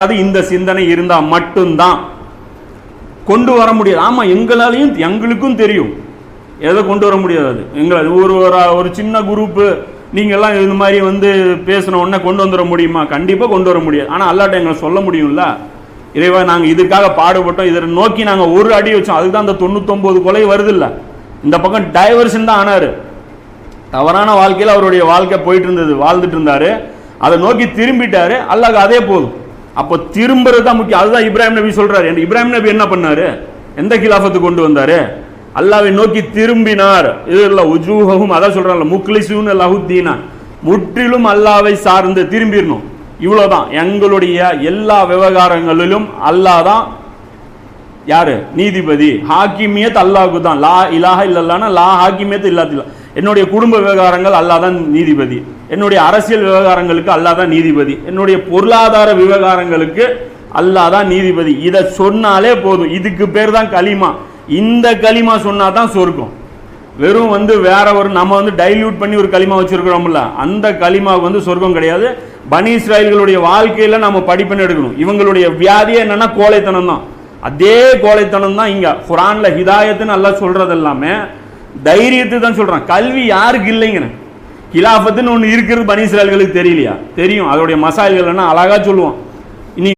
அது இந்த சிந்தனை இருந்தா மட்டும்தான் கொண்டு வர முடியாது. ஆமா, எங்களாலையும் எங்களுக்கும் தெரியும் எதை கொண்டு வர முடியாது. எங்களை ஒரு சின்ன குரூப்பு நீங்கள்லாம் இது மாதிரி பேசின உடனே கொண்டு வந்துட முடியுமா? கண்டிப்பாக கொண்டு வர முடியாது. ஆனால் அல்லாட்ட எங்களை சொல்ல முடியும்ல, இறைவா நாங்கள் இதுக்காக பாடுபட்டோம், இதை நோக்கி நாங்கள் ஒரு அடி வச்சோம், அதுக்கு தான் அந்த 99 கொலை வருது இல்லை. இந்த பக்கம் டைவர்ஷன் தான் ஆனார். தவறான வாழ்க்கையில் அவருடைய வாழ்க்கை போயிட்டு இருந்தது, வாழ்ந்துட்டு இருந்தாரு, அதை நோக்கி திரும்பிட்டாரு. அல்லாஹ் அதே போதும். அப்போ திரும்புறது தான் முக்கியம். அதுதான் இப்ராஹிம் நபி சொல்றாரு. இப்ராஹிம் நபி என்ன பண்ணாரு? எந்த கிலாஃபத்து கொண்டு வந்தாரு? அல்லாஹ்வை நோக்கி திரும்பினார். இது இல்லை உஜூஹும், அதான் சொல்றாங்க முக்லிசூன் லஹுத்தீனா, முற்றிலும் அல்லாஹ்வை சார்ந்து திரும்பிடணும். இவ்வளவுதான். எங்களுடைய எல்லா விவகாரங்களிலும் அல்லாஹ் தான் யாரு? நீதிபதி. ஹாக்கிமியத் அல்லாஹ்வுக்கு தான். லா இலாஹ இல்லல்லாஹ்னா லா ஹாக்கிமியத் இல்லாதில்லா. என்னுடைய குடும்ப விவகாரங்கள் அல்லாஹ் தான் நீதிபதி, என்னுடைய அரசியல் விவகாரங்களுக்கு அல்லாஹ் தான் நீதிபதி, என்னுடைய பொருளாதார விவகாரங்களுக்கு அல்லாஹ் தான் நீதிபதி. இதை சொன்னாலே போதும். இதுக்கு பேர் தான் கலிமா. இந்த கலிமா சொன்னா தான் சொர்க்கம். வெறும் வேற ஒரு நம்ம டைல்யூட் பண்ணி ஒரு கலிமா வச்சிருக்கிறோம்ல, அந்த கலிமா சொர்க்கம் கிடையாது. பனி இஸ்ராயல்களுடைய வாழ்க்கையில நம்ம படிப்பெண் எடுக்கணும். இவங்களுடைய வியாதியே என்னன்னா கோழைத்தனம் தான். அதே கோழைத்தனம் தான் இங்க குர்ஆன்ல ஹிதாயத்துன்னு அல்லாஹ் சொல்றது எல்லாமே தைரியத்தை தான் சொல்றான். கல்வி யாருக்கு இல்லைங்கிறேன். கிலாஃபத்துன்னு ஒன்று இருக்கிறது பனி இஸ்ராயல்களுக்கு தெரியலையா? தெரியும். அதோடைய மசாயல்கள் என்ன அழகா சொல்லுவோம்.